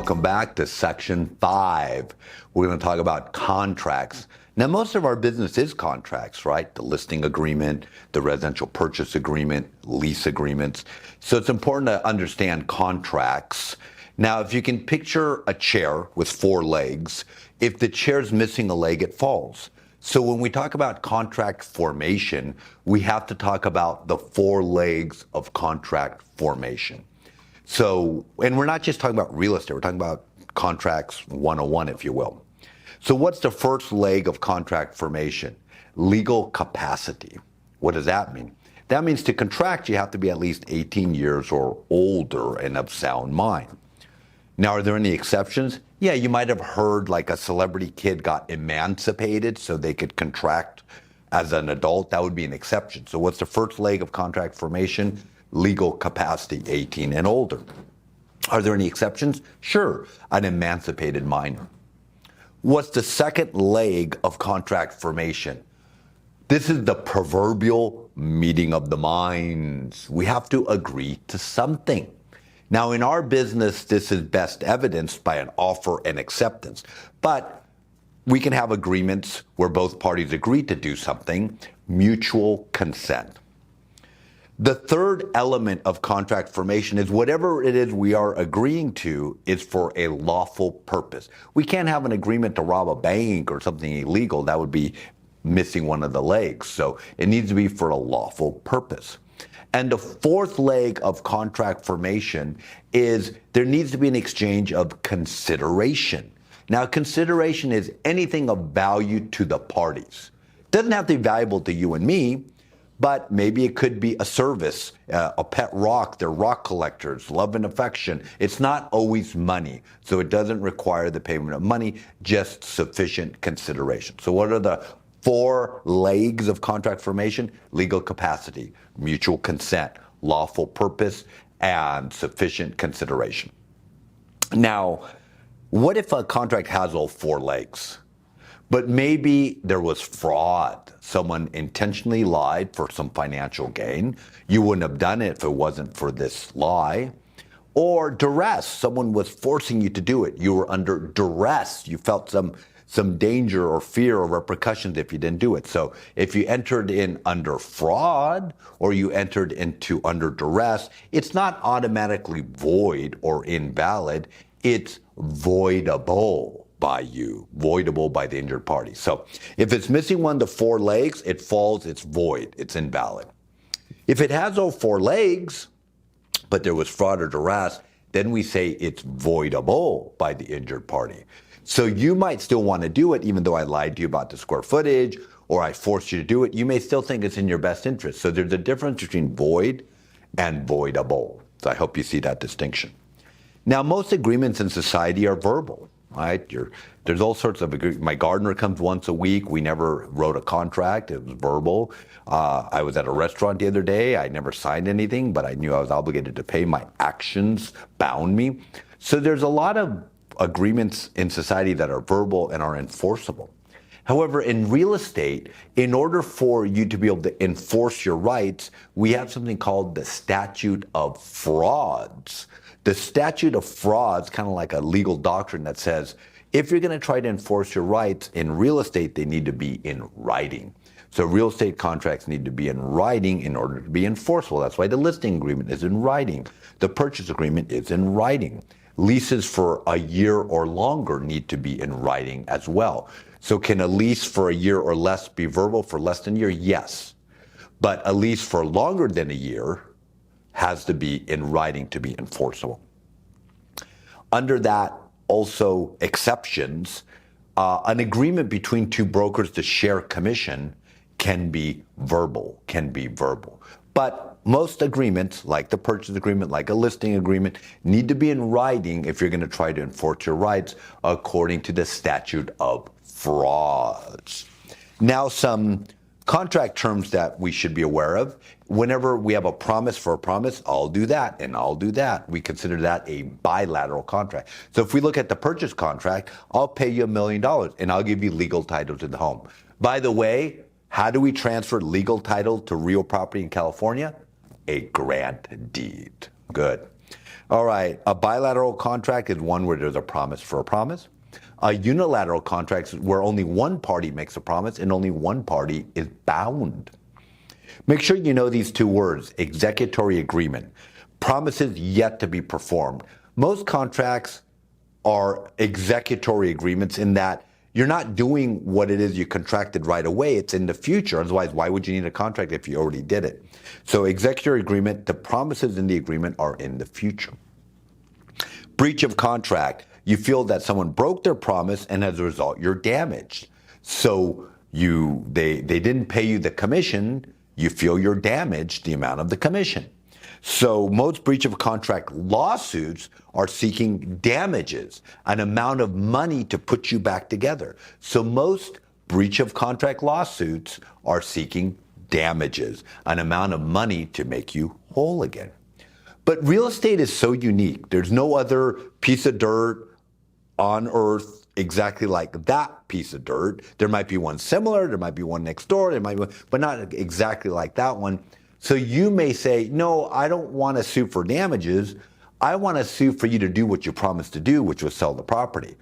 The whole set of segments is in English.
Welcome back to Section 5. We're going to talk about contracts. Now, most of our business is contracts, right? The listing agreement, the residential purchase agreement, lease agreements. So it's important to understand contracts. Now, if you can picture a chair with 4 legs, if the chair's missing a leg, it falls. So when we talk about contract formation, we have to talk about the 4 legs of contract formation. So, and we're not just talking about real estate, we're talking about contracts 101, if you will. So what's the first leg of contract formation? Legal capacity. What does that mean? That means to contract, you have to be at least 18 years or older and of sound mind. Now, are there any exceptions? Yeah, you might have heard like a celebrity kid got emancipated so they could contract as an adult. That would be an exception. So what's the first leg of contract formation? Legal capacity, 18 and older. Are there any exceptions? Sure, an emancipated minor. What's the second leg of contract formation? This is the proverbial meeting of the minds. We have to agree to something. Now, in our business, this is best evidenced by an offer and acceptance. But we can have agreements where both parties agree to do something, mutual consent. The third element of contract formation is whatever it is we are agreeing to is for a lawful purpose. We can't have an agreement to rob a bank or something illegal. That would be missing one of the legs. So it needs to be for a lawful purpose. And the fourth leg of contract formation is there needs to be an exchange of consideration. Now, consideration is anything of value to the parties. It doesn't have to be valuable to you and me, but maybe it could be a service, a pet rock. They're rock collectors, love and affection. It's not always money, so it doesn't require the payment of money, just sufficient consideration. So what are the 4 legs of contract formation? Legal capacity, mutual consent, lawful purpose, and sufficient consideration. Now, what if a contract has all 4 legs? But maybe there was fraud. Someone intentionally lied for some financial gain. You wouldn't have done it if it wasn't for this lie. Or duress. Someone was forcing you to do it. You were under duress. You felt some danger or fear or repercussions if you didn't do it. So if you entered in under fraud or you entered into under duress, it's not automatically void or invalid. It's voidable by you, voidable by the injured party. So if it's missing one of the 4 legs, it falls, it's void, it's invalid. If it has all 4 legs, but there was fraud or duress, then we say it's voidable by the injured party. So you might still want to do it, even though I lied to you about the square footage or I forced you to do it. You may still think it's in your best interest. So there's a difference between void and voidable. So I hope you see that distinction. Now, most agreements in society are verbal, right? There's all sorts of agreements. My gardener comes once a week. We never wrote a contract. It was verbal. I was at a restaurant the other day. I never signed anything, but I knew I was obligated to pay. My actions bound me. So there's a lot of agreements in society that are verbal and are enforceable. However, in real estate, in order for you to be able to enforce your rights, we have something called the statute of frauds. The statute of frauds, kind of like a legal doctrine that says, if you're going to try to enforce your rights in real estate, they need to be in writing. So real estate contracts need to be in writing in order to be enforceable. That's why the listing agreement is in writing. The purchase agreement is in writing. Leases for a year or longer need to be in writing as well. So can a lease for a year or less be verbal for less than a year? Yes. But a lease for longer than a year has to be in writing to be enforceable. Under that, also exceptions, an agreement between 2 brokers to share commission can be verbal. But most agreements, like the purchase agreement, like a listing agreement, need to be in writing if you're going to try to enforce your rights according to the statute of frauds. Now, some contract terms that we should be aware of. Whenever we have a promise for a promise, I'll do that and I'll do that. We consider that a bilateral contract. So if we look at the purchase contract, I'll pay you $1 million and I'll give you legal title to the home. By the way, how do we transfer legal title to real property in California? A grant deed. Good. All right, a bilateral contract is one where there's a promise for a promise. A unilateral contract is where only one party makes a promise and only one party is bound. Make sure you know these two words, executory agreement, promises yet to be performed. Most contracts are executory agreements in that you're not doing what it is you contracted right away. It's in the future. Otherwise, why would you need a contract if you already did it? So executory agreement, the promises in the agreement are in the future. Breach of contract, you feel that someone broke their promise and as a result, you're damaged. So they didn't pay you the commission, you feel you're damaged the amount of the commission. So most breach of contract lawsuits are seeking damages, an amount of money to put you back together. So most breach of contract lawsuits are seeking damages, an amount of money to make you whole again. But real estate is so unique. There's no other piece of dirt on earth exactly like that piece of dirt. There might be one similar, there might be one next door, there might be one, but not exactly like that one. So you may say, no, I don't want to sue for damages. I want to sue for you to do what you promised to do, which was sell the property.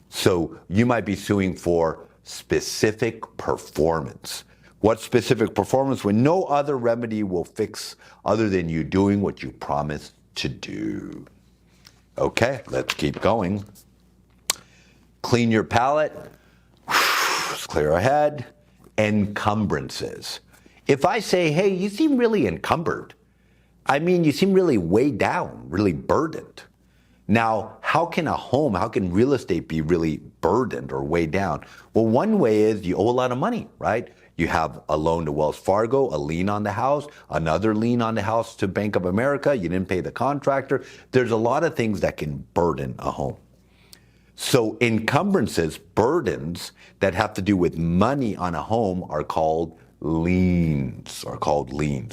So you might be suing for specific performance. What specific performance when no other remedy will fix other than you doing what you promised to do? Okay, let's keep going. Clean your palate. Let's clear our head. Encumbrances. If I say, hey, you seem really encumbered, I mean, you seem really weighed down, really burdened. Now, how can real estate be really burdened or weighed down? Well, one way is you owe a lot of money, right? You have a loan to Wells Fargo, a lien on the house, another lien on the house to Bank of America, you didn't pay the contractor. There's a lot of things that can burden a home. So encumbrances, burdens that have to do with money on a home are called liens.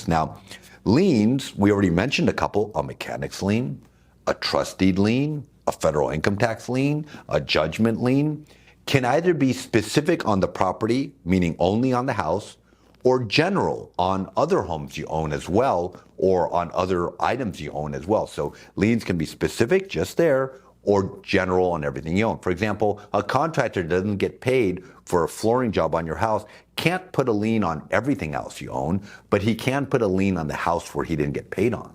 Now, liens, we already mentioned a couple, a mechanics lien, a trust deed lien, a federal income tax lien, a judgment lien, can either be specific on the property, meaning only on the house, or general on other homes you own as well, or on other items you own as well. So liens can be specific just there, or general on everything you own. For example, a contractor doesn't get paid for a flooring job on your house, can't put a lien on everything else you own, but he can put a lien on the house where he didn't get paid on.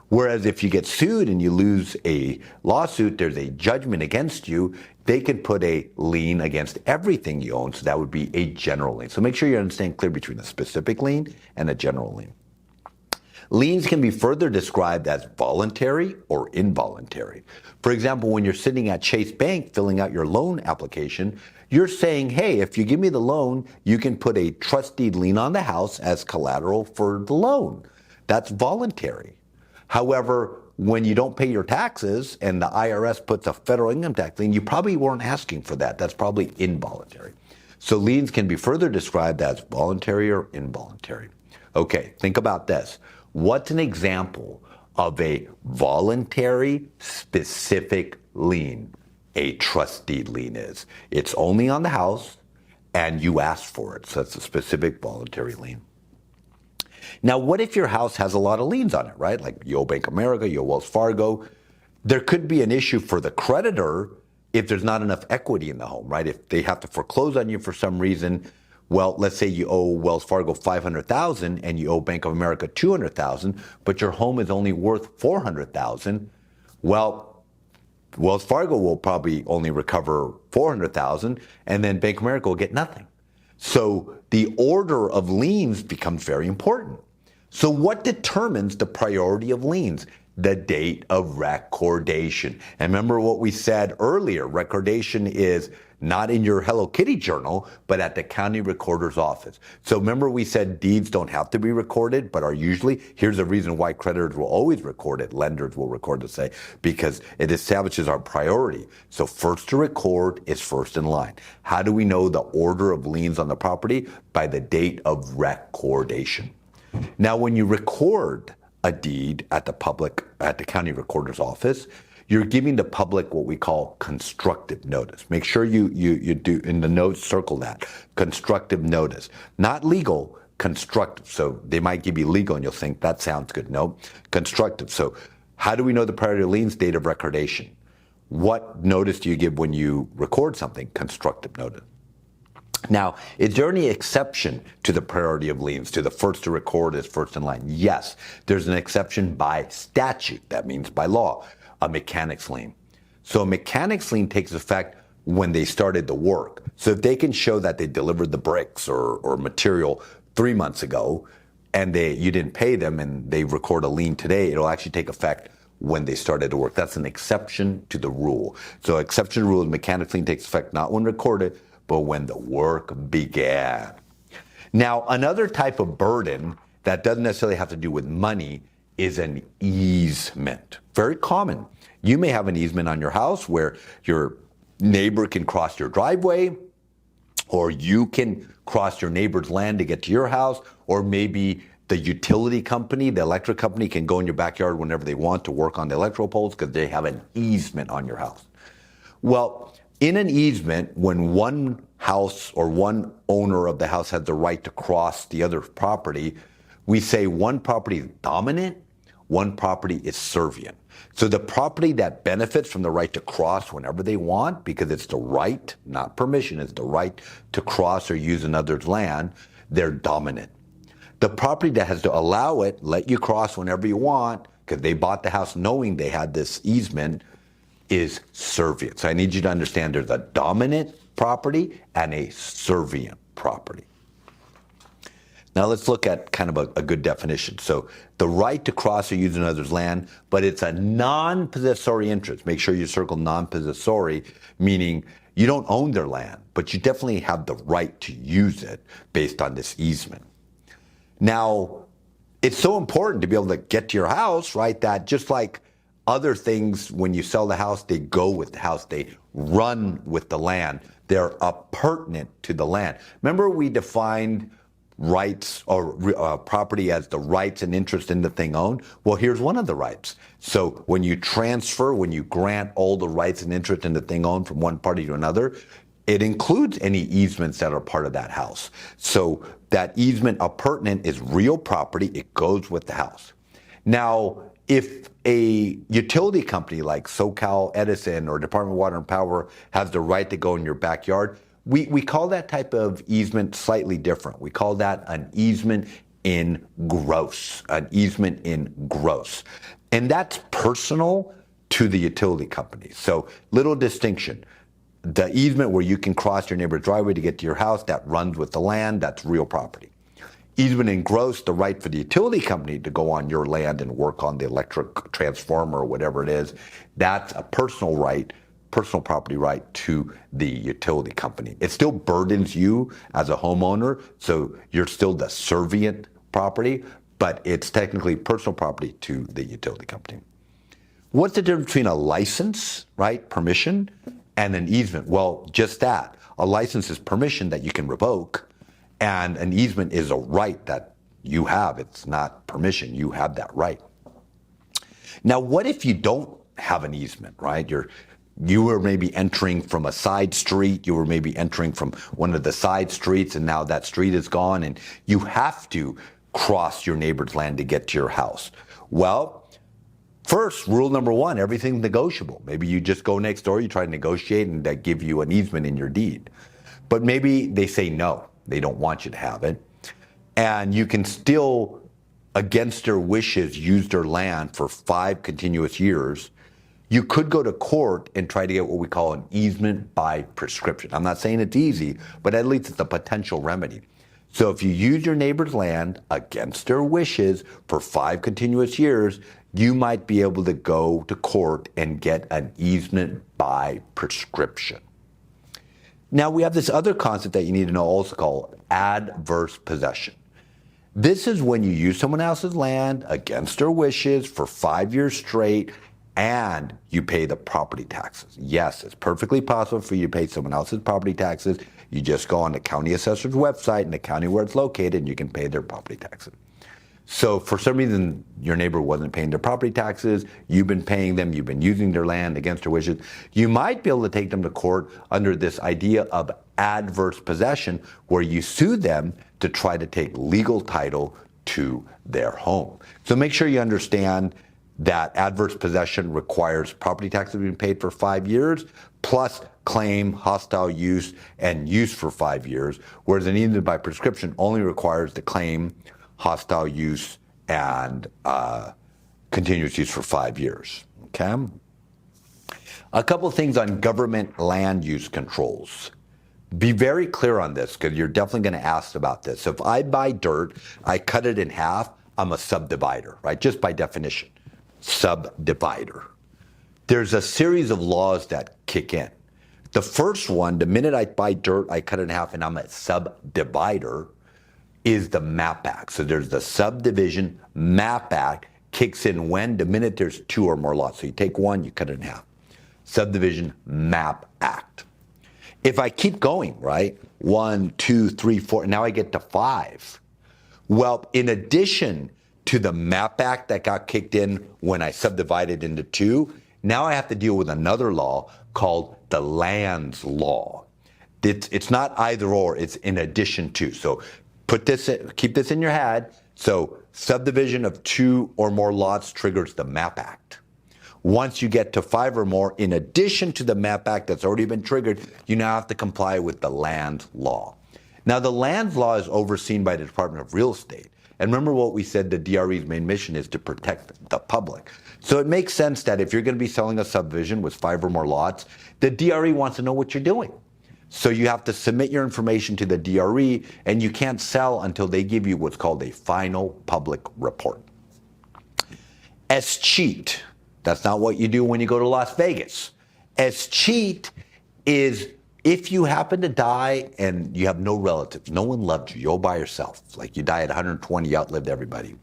Whereas if you get sued and you lose a lawsuit, there's a judgment against you, they can put a lien against everything you own, so that would be a general lien. So make sure you understand clear between a specific lien and a general lien. Liens can be further described as voluntary or involuntary. For example, when you're sitting at Chase Bank filling out your loan application, you're saying, hey, if you give me the loan, you can put a trust deed lien on the house as collateral for the loan. That's voluntary. However, when you don't pay your taxes and the IRS puts a federal income tax lien, you probably weren't asking for that. That's probably involuntary. So liens can be further described as voluntary or involuntary. Okay, think about this. What's an example of a voluntary specific lien? A trust deed lien is. It's only on the house and you asked for it. So that's a specific voluntary lien. Now, what if your house has a lot of liens on it, right? Like you owe Bank of America, you owe Wells Fargo. There could be an issue for the creditor if there's not enough equity in the home, right? If they have to foreclose on you for some reason. Well, let's say you owe Wells Fargo $500,000 and you owe Bank of America $200,000, but your home is only worth $400,000. Well, Wells Fargo will probably only recover $400,000, and then Bank of America will get nothing. So the order of liens becomes very important. So what determines the priority of liens? The date of recordation. And remember what we said earlier, recordation is not in your Hello Kitty journal, but at the county recorder's office. So remember we said deeds don't have to be recorded, but are usually, here's a reason why creditors will always record it, lenders will record to say, because it establishes our priority. So first to record is first in line. How do we know the order of liens on the property? By the date of recordation. Now when you record a deed at the county recorder's office, you're giving the public what we call constructive notice. Make sure you do in the notes, circle that. Constructive notice. Not legal, constructive. So they might give you legal and you'll think that sounds good. No, constructive. So How do we know the priority of liens? Date of recordation. What notice do you give when you record something? Constructive notice. Now, is there any exception to the priority of liens, to the first to record is first in line? Yes, there's an exception by statute. That means by law, a mechanic's lien. So a mechanic's lien takes effect when they started the work. So if they can show that they delivered the bricks or material 3 months ago and you didn't pay them and they record a lien today, it'll actually take effect when they started to work. That's an exception to the rule. So exception to the rule is mechanic's lien takes effect not when recorded, but when the work began. Now, another type of burden that doesn't necessarily have to do with money is an easement. Very common. You may have an easement on your house where your neighbor can cross your driveway, or you can cross your neighbor's land to get to your house, or maybe the utility company, the electric company, can go in your backyard whenever they want to work on the electrical poles because they have an easement on your house. Well, in an easement, when one house or one owner of the house has the right to cross the other property, we say one property is dominant, one property is servient. So the property that benefits from the right to cross whenever they want, because it's the right, not permission, it's the right to cross or use another's land, they're dominant. The property that has to allow it, let you cross whenever you want, because they bought the house knowing they had this easement, is servient. So I need you to understand there's a dominant property and a servient property. Now let's look at kind of a good definition. So the right to cross or use another's land, but it's a non-possessory interest. Make sure you circle non-possessory, meaning you don't own their land, but you definitely have the right to use it based on this easement. Now, it's so important to be able to get to your house, right, that just like other things, when you sell the house, they go with the house, they run with the land, they're appurtenant to the land. Remember we defined rights or property as the rights and interest in the thing owned? Well, here's one of the rights. So when you transfer, when you grant all the rights and interest in the thing owned from one party to another, it includes any easements that are part of that house. So that easement appurtenant is real property. It goes with the house. Now, if a utility company like SoCal Edison or Department of Water and Power has the right to go in your backyard, we call that type of easement slightly different. We call that an easement in gross, an easement in gross. And that's personal to the utility company. So little distinction. The easement where you can cross your neighbor's driveway to get to your house, that runs with the land, that's real property. Easement in gross, the right for the utility company to go on your land and work on the electric transformer or whatever it is, that's a personal right, personal property right to the utility company. It still burdens you as a homeowner, so you're still the servient property, but it's technically personal property to the utility company. What's the difference between a license, right, permission, and an easement? Well, just that. A license is permission that you can revoke, and an easement is a right that you have. It's not permission. You have that right. Now, what if you don't have an easement, right? You were maybe entering from a side street. You were maybe entering from one of the side streets, and now that street is gone, and you have to cross your neighbor's land to get to your house. Well, first, rule number one, everything's negotiable. Maybe you just go next door, you try to negotiate, and they give you an easement in your deed. But maybe they say no, they don't want you to have it. And you can still, against their wishes, use their land for 5 continuous years. You could go to court and try to get what we call an easement by prescription. I'm not saying it's easy, but at least it's a potential remedy. So if you use your neighbor's land against their wishes for 5 continuous years, you might be able to go to court and get an easement by prescription. Now we have this other concept that you need to know also called adverse possession. This is when you use someone else's land against their wishes for 5 years straight and you pay the property taxes. Yes, it's perfectly possible for you to pay someone else's property taxes. You just go on the county assessor's website in the county where it's located and you can pay their property taxes. So for some reason, your neighbor wasn't paying their property taxes, you've been paying them, you've been using their land against their wishes, you might be able to take them to court under this idea of adverse possession, where you sue them to try to take legal title to their home. So make sure you understand that adverse possession requires property taxes being paid for 5 years, plus claim, hostile use, and use for 5 years, whereas an easement by prescription only requires the claim, hostile use, and continuous use for 5 years. Okay? A couple of things on government land use controls. Be very clear on this because you're definitely going to ask about this. So if I buy dirt, I cut it in half, I'm a subdivider, right? Just by definition, subdivider. There's a series of laws that kick in. The first one, the minute I buy dirt, I cut it in half and I'm a subdivider, is the MAP Act. So there's the Subdivision MAP Act kicks in when? The minute there's 2 or more lots. So you take one, you cut it in half. Subdivision MAP Act. If I keep going, right, 1, 2, 3, 4, now I get to 5. Well, in addition to the MAP Act that got kicked in when I subdivided into 2, now I have to deal with another law called the Lands Law. It's not either or, it's in addition to. So keep this in your head. So subdivision of 2 or more lots triggers the MAP Act. Once you get to 5 or more, in addition to the MAP Act that's already been triggered, you now have to comply with the land law. Now, the land law is overseen by the Department of Real Estate. And remember what we said, the DRE's main mission is to protect the public. So it makes sense that if you're going to be selling a subdivision with 5 or more lots, the DRE wants to know what you're doing. So you have to submit your information to the DRE, and you can't sell until they give you what's called a final public report. Escheat. That's not what you do when you go to Las Vegas. Escheat is if you happen to die and you have no relatives, no one loved you, you're all by yourself, like you die at 120, you outlived everybody.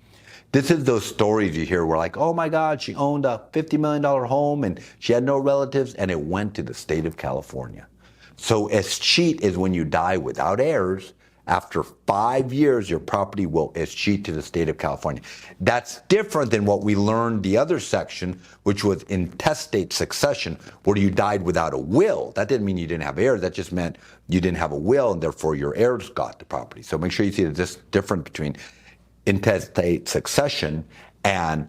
This is those stories you hear where like, oh my God, she owned a $50 million home and she had no relatives and it went to the state of California. So escheat is when you die without heirs. After 5 years, your property will escheat to the state of California. That's different than what we learned the other section, which was intestate succession, where you died without a will. That didn't mean you didn't have heirs. That just meant you didn't have a will, and therefore your heirs got the property. So make sure you see the difference between intestate succession and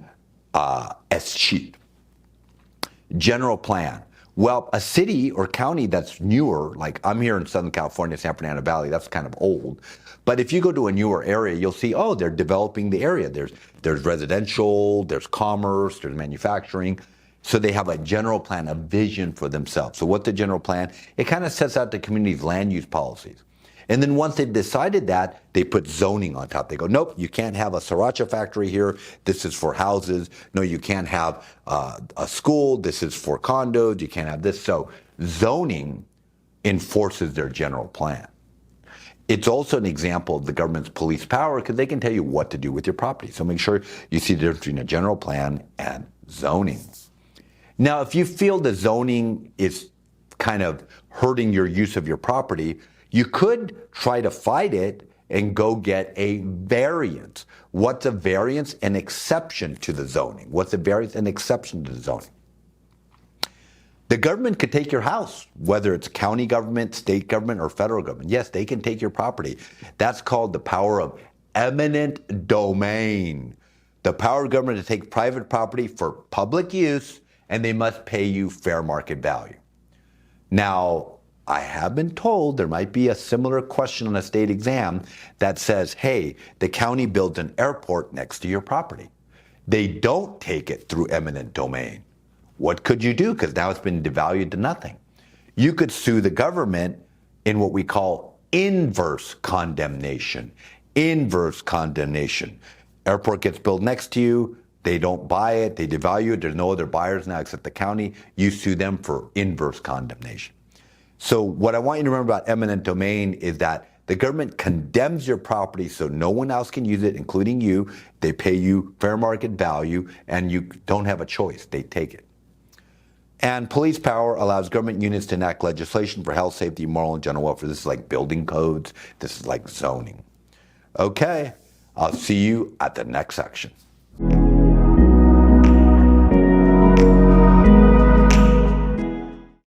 escheat. General plan. Well, a city or county that's newer, like I'm here in Southern California, San Fernando Valley, that's kind of old. But if you go to a newer area, you'll see, oh, they're developing the area. There's residential, there's commerce, there's manufacturing. So they have a general plan, a vision for themselves. So what's the general plan? It kind of sets out the community's land use policies. And then once they've decided that, they put zoning on top. They go, nope, you can't have a sriracha factory here. This is for houses. No, you can't have a school. This is for condos. You can't have this. So zoning enforces their general plan. It's also an example of the government's police power because they can tell you what to do with your property. So make sure you see the difference between a general plan and zoning. Now, if you feel the zoning is kind of hurting your use of your property, you could try to fight it and go get a variance. What's a variance? An exception to the zoning. What's a variance? An exception to the zoning. The government could take your house, whether it's county government, state government, or federal government. Yes, they can take your property. That's called the power of eminent domain. The power of government to take private property for public use, and they must pay you fair market value. Now, I have been told there might be a similar question on a state exam that says, hey, the county builds an airport next to your property. They don't take it through eminent domain. What could you do? Because now it's been devalued to nothing. You could sue the government in what we call inverse condemnation. Inverse condemnation. Airport gets built next to you. They don't buy it. They devalue it. There's no other buyers now except the county. You sue them for inverse condemnation. So what I want you to remember about eminent domain is that the government condemns your property so no one else can use it, including you. They pay you fair market value, and you don't have a choice. They take it. And police power allows government units to enact legislation for health, safety, moral, and general welfare. This is like building codes. This is like zoning. Okay, I'll see you at the next section.